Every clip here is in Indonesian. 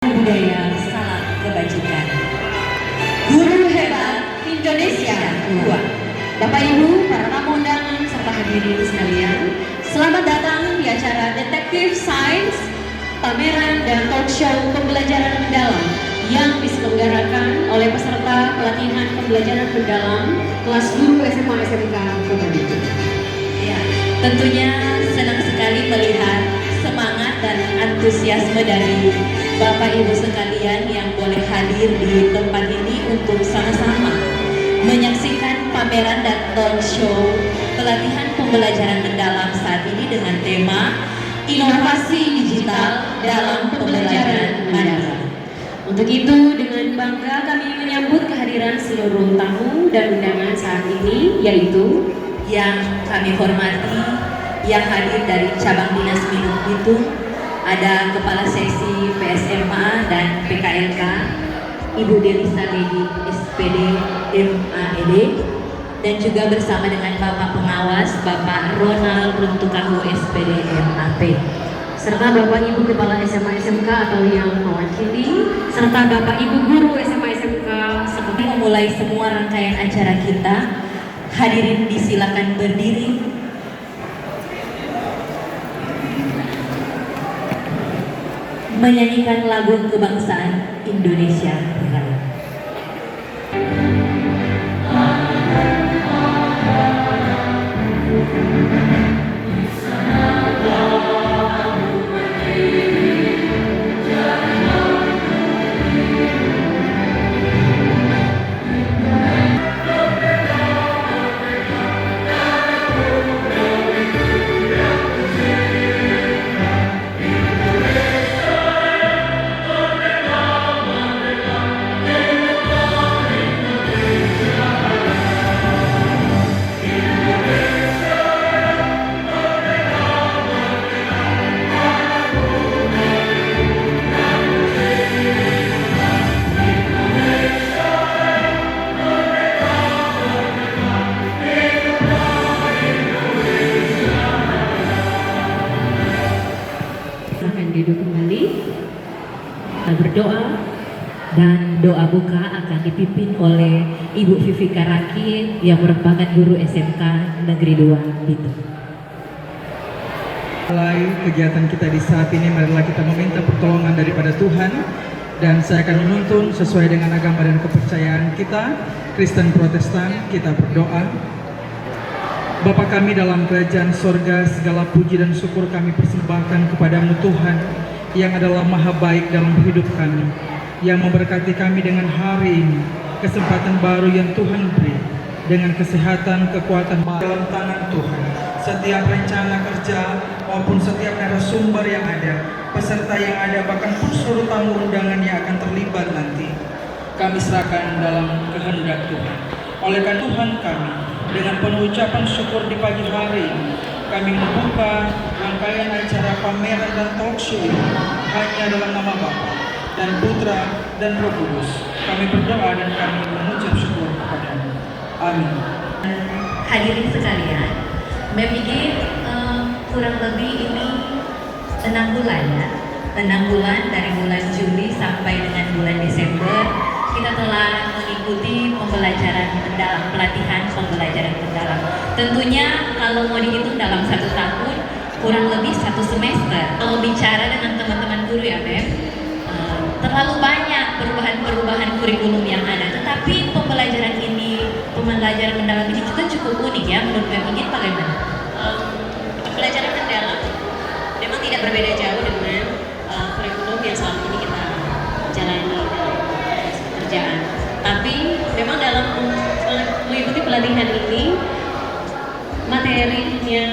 Budaya Salam Kebajikan. Guru Hebat Indonesia 2. Bapak Ibu, para tamu undangan serta hadirin sekalian, selamat datang di acara Detective Science, pameran dan talk show pembelajaran mendalam yang diselenggarakan oleh peserta pelatihan pembelajaran mendalam kelas guru SMA SMK Kota Batu. Ya, tentunya senang sekali melihat semangat dan antusiasme dari Bapak Ibu sekalian yang boleh hadir di tempat ini untuk sama-sama menyaksikan pameran dan talk show pelatihan pembelajaran mendalam saat ini dengan tema Inovasi Digital dalam Pembelajaran Mendalam. Untuk itu, dengan bangga kami menyambut kehadiran seluruh tamu dan undangan saat ini, yaitu yang kami hormati, yang hadir dari cabang dinas Minum Bitung, ada Kepala Seksi PSMA dan PKLK, Ibu Delisa Lady SPD MAED, dan juga bersama dengan Bapak Pengawas Bapak Ronald Runtukahu SPD MAP, serta Bapak Ibu Kepala SMA SMK atau yang mewakili, serta Bapak Ibu Guru SMA SMK. Seperti memulai semua rangkaian acara kita, hadirin disilakan berdiri. Menyanyikan lagu kebangsaan Indonesia Raya. Duduk kembali, kita berdoa, dan doa buka akan dipimpin oleh Ibu Vivika Raki yang merupakan guru SMK Negeri 2 Bitung. Mulai kegiatan kita di saat ini, marilah kita meminta pertolongan daripada Tuhan, dan saya akan menuntun sesuai dengan agama dan kepercayaan kita, Kristen Protestan. Kita berdoa. Bapa kami dalam kerajaan sorga, segala puji dan syukur kami persembahkan kepadamu Tuhan, yang adalah maha baik dalam hidup kami, yang memberkati kami dengan hari ini, kesempatan baru yang Tuhan beri, dengan kesehatan, kekuatan dalam tangan Tuhan. Setiap rencana kerja maupun setiap narasumber yang ada, peserta yang ada, bahkan pun seluruh tamu undangan yang akan terlibat nanti, kami serahkan dalam kehendak Tuhan. Oleh karena Tuhan kami, dengan penuh ucapan syukur di pagi hari ini, kami membuka rangkaian acara pameran dan talk show ini hanya dalam nama Bapa dan Putra dan Roh Kudus. Kami berdoa dan kami mengucap syukur kepada-Mu. Amin. Hadirin sekalian, memiliki kurang lebih ini 6 bulan ya, 6 bulan dari bulan Juli sampai dengan bulan Desember. Kita telah mengikuti pembelajaran mendalam, pelatihan pembelajaran mendalam. Tentunya kalau mau dihitung dalam 1 tahun, kurang lebih 1 semester. Kalau bicara dengan teman-teman guru ya Beb, terlalu banyak perubahan-perubahan kurikulum yang ada. Tetapi pembelajaran mendalam ini juga cukup unik ya. Menurut Beb ini bagaimana? Pembelajaran mendalam memang tidak berbeda jauh dengan kurikulum yang selama ini kita jalani dalam pekerjaan. Tapi memang dalam mengikuti pelatihan ini, materinya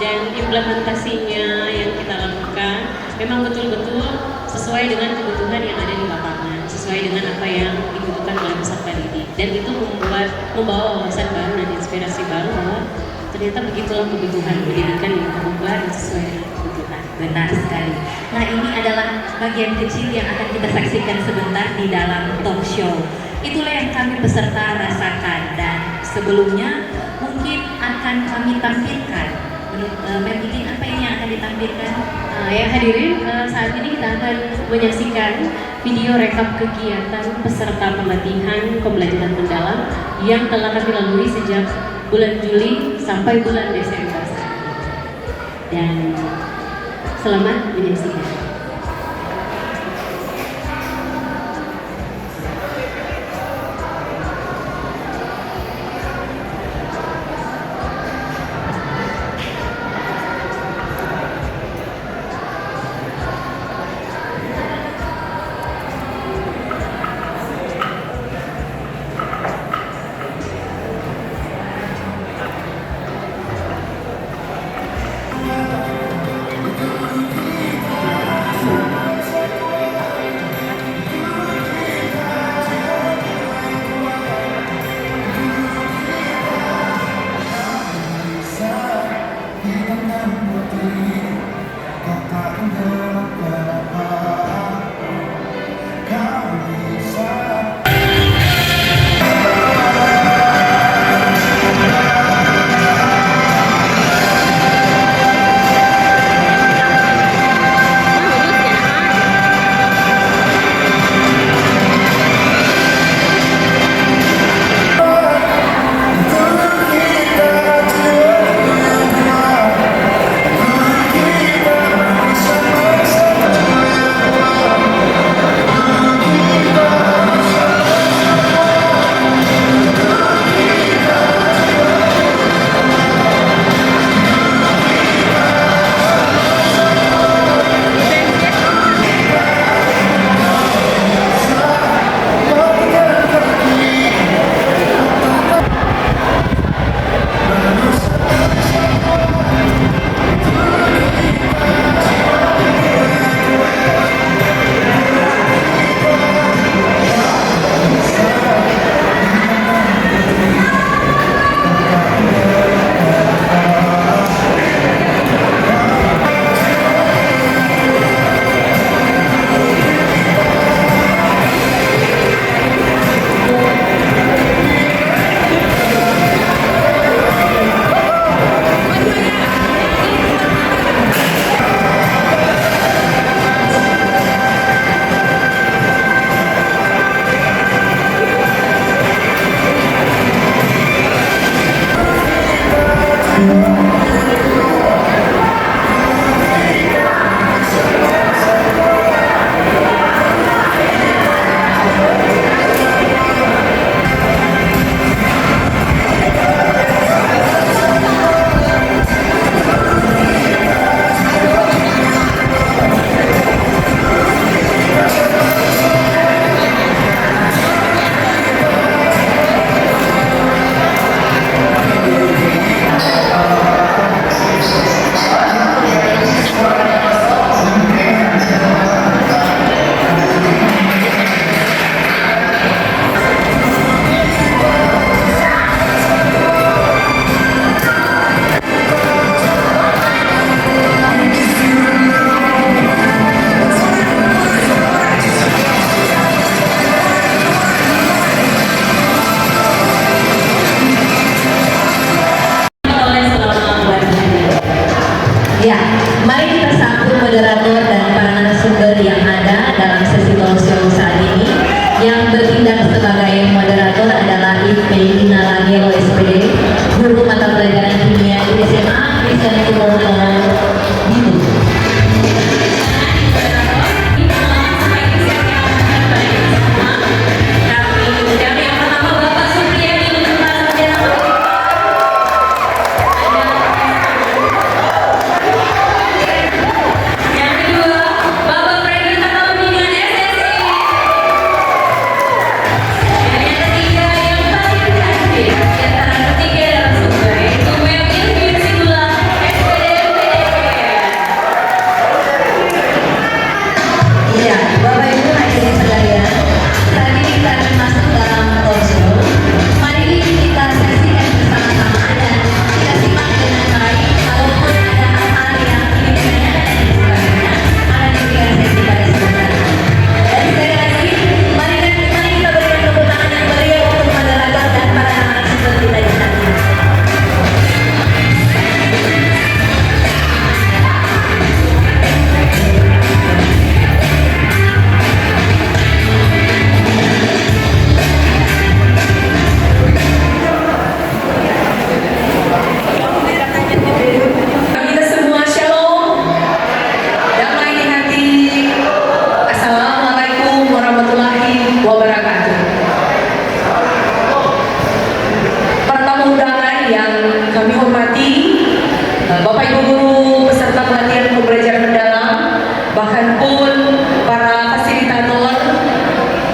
dan implementasinya yang kita lakukan memang betul-betul sesuai dengan kebutuhan yang ada di lapangan, sesuai dengan apa yang dibutuhkan oleh peserta didik, dan itu membawa wawasan baru dan inspirasi baru bahwa ternyata begitulah kebutuhan pendidikan yang berubah dan sesuai dengan kebutuhan. Benar sekali. Nah, ini adalah bagian kecil yang akan kita saksikan sebentar di dalam talk show. Itulah yang kami peserta rasakan, dan sebelumnya mungkin akan kami tampilkan. Menurut apa ini yang akan ditampilkan Yang hadirin, saat ini kita akan menyaksikan video rekap kegiatan peserta pelatihan pembelajaran mendalam yang telah kami lalui sejak bulan Juli sampai bulan Desember. Dan selamat menyaksikan. Ya, mari kita sambut moderator dan para narasumber yang ada dalam sesi talk show saat ini. Yang bertindak sebagai moderator adalah IP Inalangelo SPD, guru mata pelajaran kimia di SMA Kristen Timur Bidu. Yeah.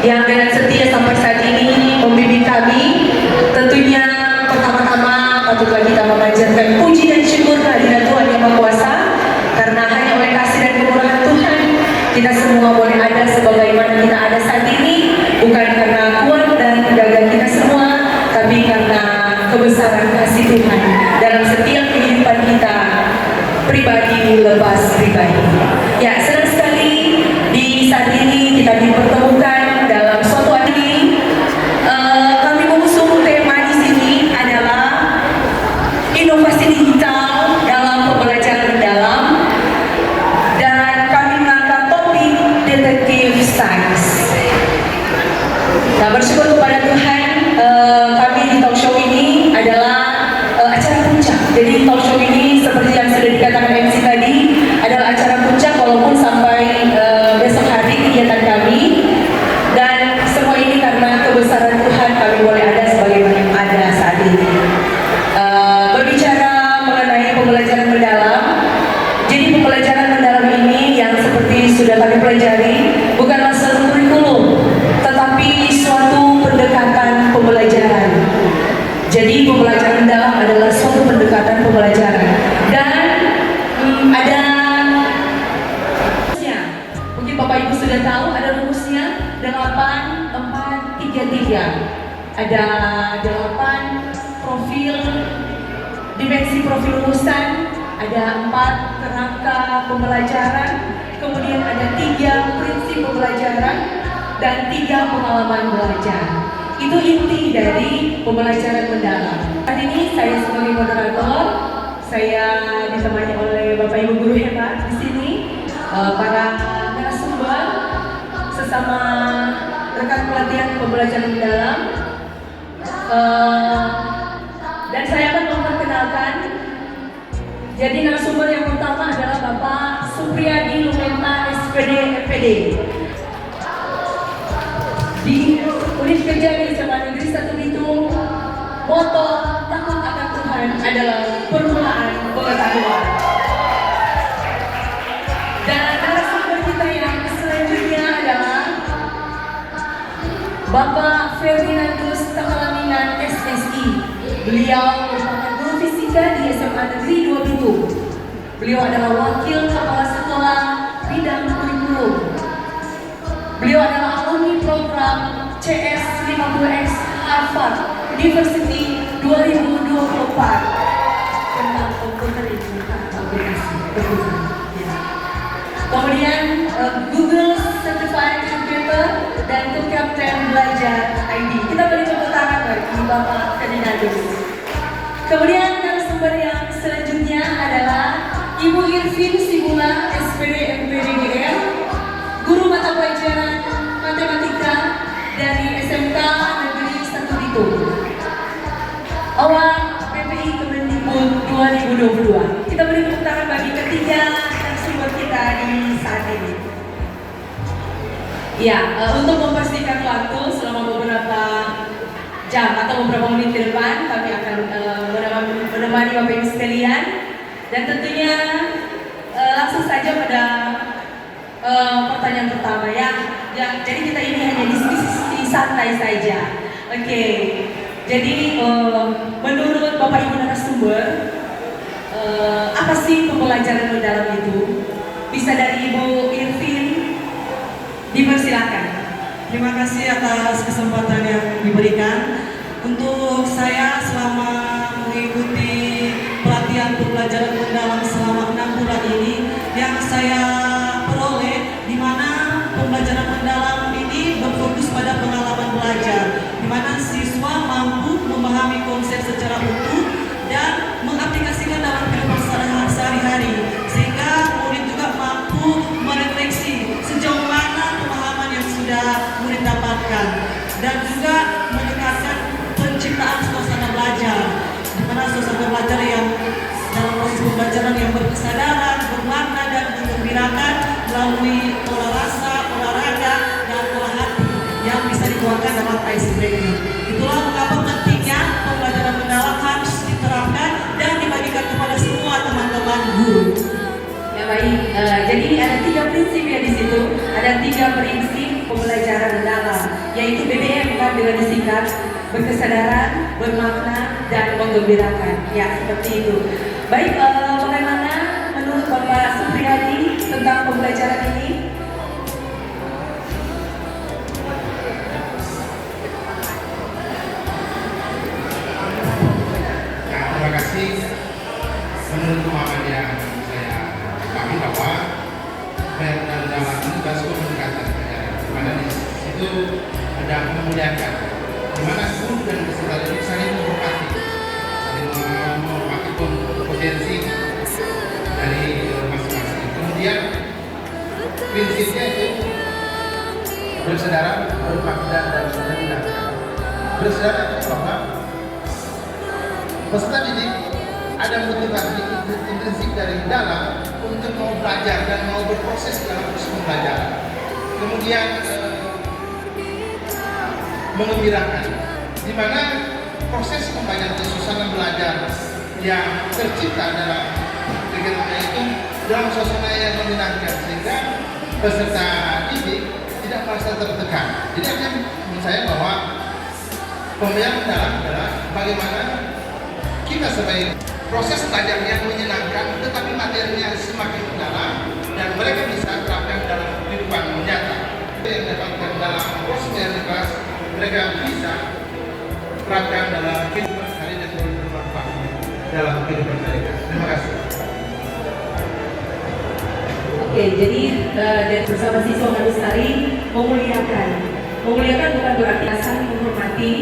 yang dengan setia sampai saat ini membimbing kami. Tentunya pertama-tama patutlah kita memanjatkan puji dan syukur kehadirat Tuhan Yang Maha Kuasa, karena hanya oleh kasih dan kemurahan Tuhan kita semua boleh ada sebagaimana kita ada saat ini, bukan karena kuat dan gagah kita semua, tapi karena kebesaran kasih Tuhan dalam setiap kehidupan kita, pribadi lepas pribadi. Ya, senang sekali di saat ini kita dipertemukan dalam suatu hari. Kami mengusung tema di sini adalah inovasi digital dalam pembelajaran mendalam, dan kami mengangkat topik detective science. Nah, bersyukur kepada Tuhan, kami di talk show ini adalah acara puncak. Jadi talk show ini seperti yang sudah dikatakan MC tadi adalah acara puncak, walaupun sampai besok hari kegiatan kami, dan semua ini karena kebesaran Tuhan kami boleh ada sebagaimana yang ada saat ini. Berbicara mengenai pembelajaran mendalam, jadi pembelajaran mendalam ini yang seperti sudah kami pelajari bukanlah satu kurikulum, tetapi suatu pendekatan pembelajaran. Jadi pembelajaran mendalam adalah suatu pendekatan pembelajaran, dan ada rumusnya. Mungkin Bapak Ibu sudah tahu ada rumusnya 8-4-3-3. Ada 8 profil, dimensi profil rumusan, ada 4 kerangka pembelajaran, kemudian ada 3 prinsip pembelajaran, dan 3 pengalaman belajar. Itu inti dari pembelajaran mendalam. Hari ini saya sebagai moderator, saya ditemani oleh Bapak Ibu guru hebat di sini, para narasumber, sesama rekan pelatihan pembelajaran mendalam. Dan saya akan memperkenalkan. Jadi narasumber yang pertama adalah Bapak Supriyadi Lumenta SPD FPD. Di Unit Kerja di SMA Negeri 1 Bitung, moto takut akan Tuhan adalah permulaan pengetahuan. Dan narasumber kita yang selanjutnya adalah Bapak Ferdinandus Takalaminan SSI. Beliau merupakan guru fisika di SMA Negeri 2 Bitung. Beliau adalah wakil kepala sekolah bidang kurikulum. Beliau adalah alumni program CS 50X Harvard University 2024 tentang komputer aplikasi. Kemudian Google Certified Educator dan Captain Belajar ID. Kita beri tepuk tangan bagi Bapak Ferdinandus. Kemudian narasumber yang selanjutnya adalah Ibu Irvin Simula SPD MPDGR, guru mata pelajaran matematika dari SMK Negeri 1 Bitung, awal PPI Kemendikbud 2022. Kita beri tepuk tangan bagi ketiga narasumber kita di saat ini. Ya, untuk mempastikan waktu selama beberapa jam atau beberapa menit ke depan, kami akan menemani Bapak Ibu sekalian, dan tentunya langsung saja pada pertanyaan pertama ya. Jadi kita ini hanya diskusi santai saja. Oke. Jadi menurut Bapak Ibu narasumber, apa sih pembelajaran mendalam itu? Bisa dari Ibu Irvin, dipersilakan. Terima kasih atas kesempatan yang diberikan. Untuk saya selama mengikuti pelatihan pembelajaran mendalam selama 6 bulan ini, yang saya peroleh di mana pembelajaran mendalam ini berfokus pada pengalaman belajar, di mana siswa mampu memahami konsep secara utuh dan mengaplikasikan dalam kehidupan sehari-hari, sehingga murid juga mampu merefleksi sejauh mana pemahaman yang sudah murid dapatkan, dan juga mendekatkan penciptaan suasana belajar, di mana suasana belajar yang dalam proses pembelajaran yang berkesadaran, bermakna dan menggembirakan melalui pola rasa, olahraga, dan pola hati yang bisa dikeluarkan dalam ice breaking. Itulah mengapa pentingnya pembelajaran mendalam harus diterapkan dan dibagikan kepada semua teman-teman guru. Ya baik, jadi ada 3 prinsip ya di situ, ada 3 prinsip pembelajaran mendalam. yaitu BBM kan dengan disingkat, berkesadaran, bermakna, dan menggembirakan. Ya, seperti itu. Baik, bagaimana menurut Bapak Supriyadi tentang pembelajaran ini? Terima kasih. Menurut pemahaman yang saya pahami bahwa pembelajaran dalam ini masuk pendekatan di mana di situ ada memuliakan, di mana guru dan peserta didik saling menghormati potensi dari masing-masing. Kemudian prinsipnya itu bersaudara, bermakna dan mendengarkan. Bersaudara bahwa peserta didik ada motivasi intrinsik dari dalam untuk mau belajar dan mau berproses dalam proses pembelajaran. Kemudian mengembirakan, di mana proses pembelajaran atau suasana belajar yang tercipta dalam kegiatan itu dalam suasana yang menyenangkan sehingga peserta didik tidak merasa tertekan. Jadi artinya menurut saya bahwa pembelajaran mendalam adalah bagaimana kita sebagai proses belajar yang menyenangkan tetapi materinya semakin mendalam dan mereka bisa terapkan dalam kehidupan nyata. Yang didapatkan dalam proses belajar kelas mereka bisa terapkan dalam kehidupan sehari dan bermanfaat dalam kehidupan mereka. Terima kasih. Oke, jadi dan bersama siswa Madusari memuliakan bukan berarti saling menghormati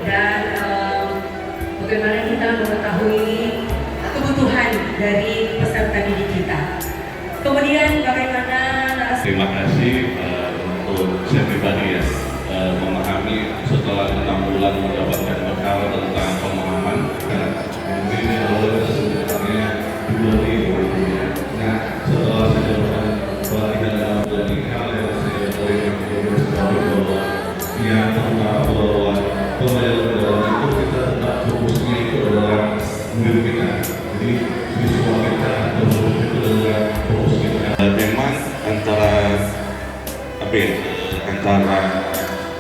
dan bagaimana kita mengetahui kebutuhan dari peserta didik kita. Kemudian bagaimana Terima kasih untuk saya pribadi ya memahami setelah 6 bulan mendapatkan bekal tentang pemahaman dan mungkin sebenarnya 2 minggu ya. Nah setelah saya melakukan pelatihan dalam 2 minggu yang saya sekali bahwa yang pertama bahwa pembelajaran dalam itu kita tak fokusnya itu adalah guru kita. Jadi siswa kita fokus itu adalah fokus kita. Memang antara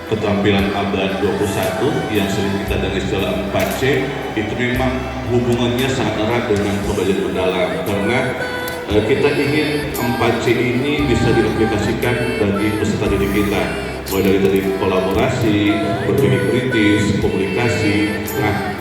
keterampilan abad 21 yang sering kita dengar istilah 4C itu memang hubungannya sangat erat dengan pembelajaran mendalam karena kita ingin 4C ini bisa diaplikasikan bagi peserta didik kita mulai dari tadi kolaborasi, berpikir kritis, komunikasi. Nah,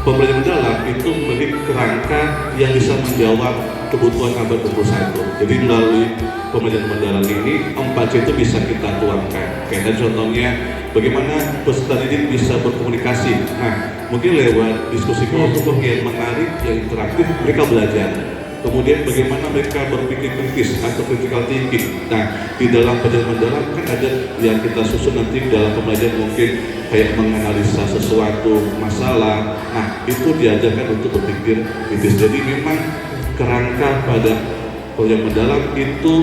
pembelajaran mendalam itu memiliki kerangka yang bisa menjawab kebutuhan abad 21. Jadi melalui pembelajaran mendalam ini 4C itu bisa kita tuangkan. Kayak contohnya bagaimana peserta didik bisa berkomunikasi. Nah, mungkin lewat diskusi kelompok yang menarik, yang interaktif, mereka belajar. Kemudian bagaimana mereka berpikir kritis atau critical thinking. Nah, di dalam pembelajaran mendalam kan ada yang kita susun nanti dalam pembelajaran mungkin kayak menganalisa sesuatu masalah. Nah, itu diajarkan untuk berpikir kritis. Jadi memang kerangka pada pembelajaran mendalam itu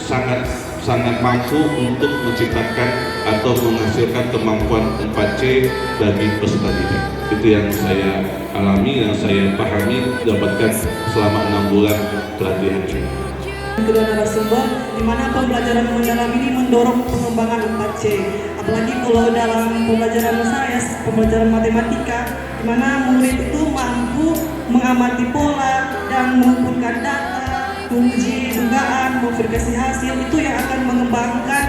sangat mampu untuk menciptakan atau menghasilkan kemampuan 4C bagi peserta didik. Itu yang saya alami, yang saya pahami, dapatkan selama 6 bulan pelatihan ini. Kedua narasumber, di mana pembelajaran mendalam ini mendorong pengembangan 4C. Apalagi kalau dalam pembelajaran saya, pembelajaran matematika, di mana murid itu mampu mengamati pola dan mengumpulkan data, menguji dugaan, memverifikasi hasil, itu yang akan mengembangkan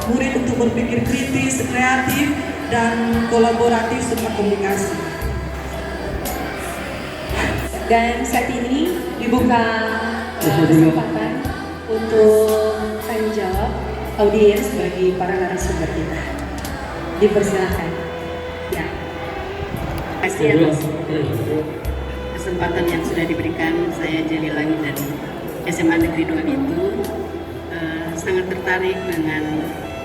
murid untuk berpikir kritis, kreatif, dan kolaboratif serta komunikasi. dan saat ini dibuka kesempatan untuk tanya jawab audiens bagi para narasumber kita. Dipersilakan. Ya. Terima kasih atas kesempatan yang sudah diberikan. Saya Jelilani dari SMA Negeri 2 itu sangat tertarik dengan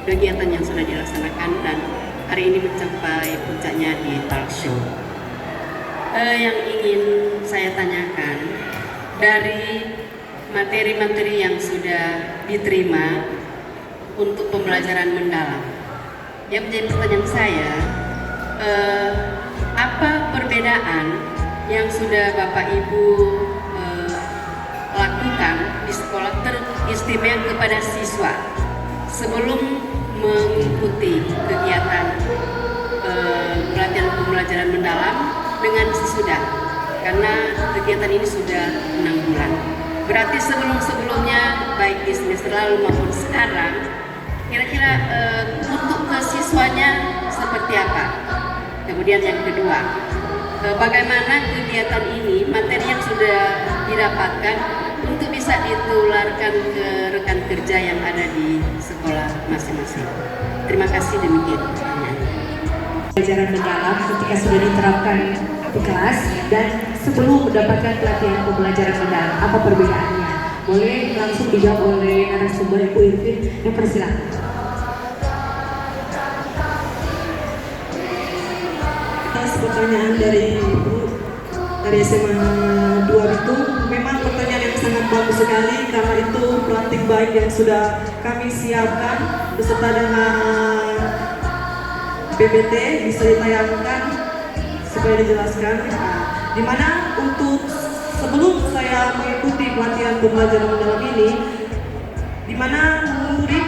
kegiatan yang sudah dilaksanakan dan hari ini mencapai puncaknya di talk show. Yang ingin saya tanyakan dari materi-materi yang sudah diterima untuk pembelajaran mendalam, yang menjadi pertanyaan saya, apa perbedaan yang sudah Bapak Ibu lakukan di sekolah teristimewa kepada siswa sebelum mengikuti kegiatan pelatihan pembelajaran mendalam dengan sesudah, karena kegiatan ini sudah 6 bulan. Berarti sebelum-sebelumnya baik di semester lalu maupun sekarang, kira-kira untuk ke siswanya seperti apa? Kemudian yang kedua, bagaimana kegiatan ini, materi yang sudah didapatkan untuk bisa ditularkan ke rekan kerja yang ada di sekolah masing-masing. Terima kasih, demikian. Pembelajaran mendalam ketika sudah diterapkan di kelas dan sebelum mendapatkan pelatihan pembelajaran mendalam, apa perbedaannya? Boleh langsung dijawab oleh narasumber Ibu Irvin, yang persilakan. Atas pertanyaan dari Ibu dari SMA 2 itu memang pertanyaan yang sangat bagus sekali, karena itu praktik baik yang sudah kami siapkan beserta dengan PPT bisa ditayangkan supaya dijelaskan. Di mana untuk sebelum saya mengikuti pelatihan pembelajaran mendalam ini, di mana murid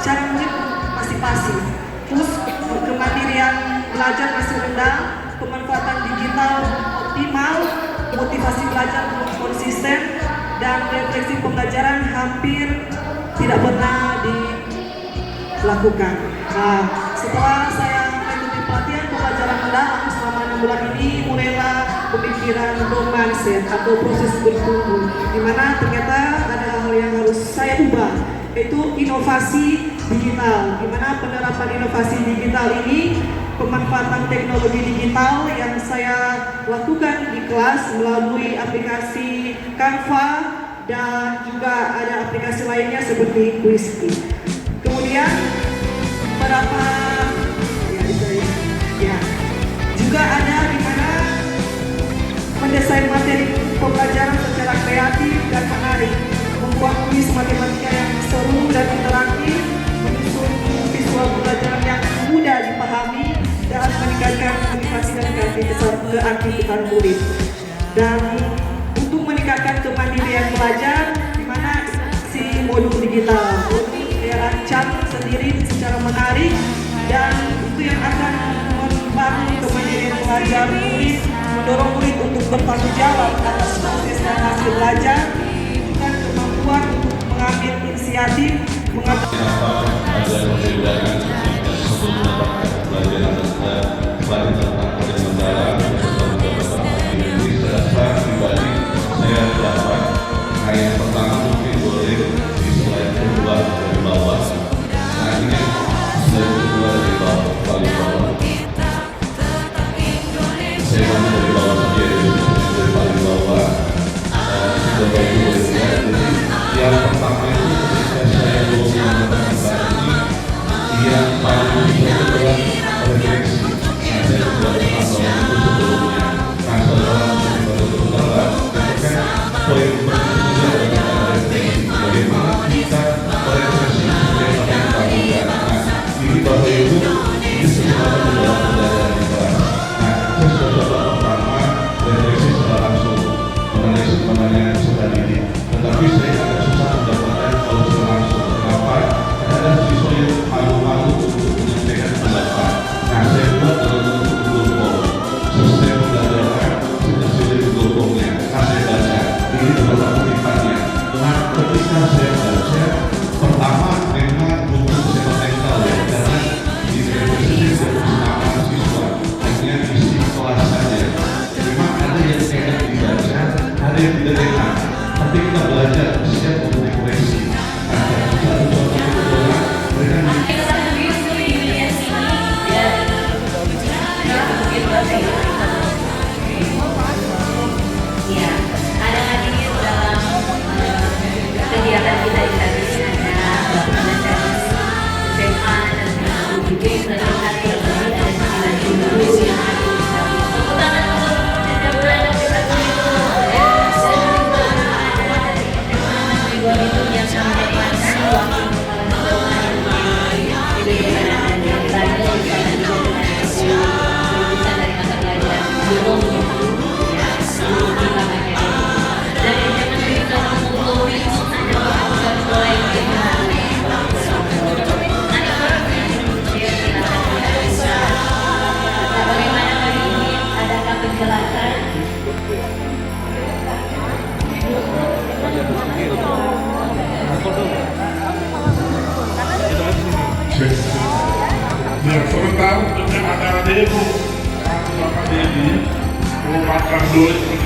cara murid masih pasif, terus kemandirian belajar masih rendah, pemanfaatan digital optimal, motivasi belajar belum konsisten, dan refleksi pembelajaran hampir tidak pernah dilakukan. Nah, setelah saya mengikuti pelatihan pembelajaran mendalam selama 6 bulan ini, mulailah pemikiran mindset atau proses bertumbuh, di mana ternyata ada hal yang harus saya ubah, yaitu inovasi digital. Di mana penerapan inovasi digital ini, pemanfaatan teknologi digital yang saya lakukan di kelas melalui aplikasi Canva dan juga ada aplikasi lainnya seperti Quizly. Kemudian beberapa juga ada di mana mendesain materi pembelajaran secara kreatif dan menarik, membuat kuis matematika yang seru dan interaktif, menyusun visual pembelajaran yang mudah dipahami, dan meningkatkan motivasi dan keaktifan murid. Dan untuk meningkatkan kemandirian belajar, di mana si modul digital dirancang sendiri secara menarik, dan itu yang akan membangun kemandirian belajar murid, mendorong murid untuk bertanggung jawab atas proses dan hasil belajar, dan kemampuan untuk mengambil inisiatif, mengatur ada perbedaan sebelum mendapatkan pelajaran tentang pelajaran mendalam ini serasa pribadi saya dapat yang pertama mungkin boleh di slide kedua dari bawah. Nah ini slide kedua dari bawah paling bawah. Saya mau dari bawah saja dari paling bawah. Kita bagi boleh lihat. Jadi yang pertama itu ketika saya belum mendapatkan pelajaran ini, yang paling bisa adalah refleksi. Saya sudah pernah bahwa itu sebelumnya. Nah setelah mendalam itu kan poin berikutnya adalah refleksi. Bagaimana kita merefleksi apa yang kita lakukan. Nah ini bahwa itu ini sebenarnya dalam pelajaran di kelas. Nah saya sudah coba pertama refleksi secara langsung mengenai sebenarnya sudah didik. Tetapi saya agak susah mendapatkan kalau secara langsung. Kenapa? Karena ada siswa yang malu-malu untuk Bapak Ibu, Bapak Ibu, merupakan duit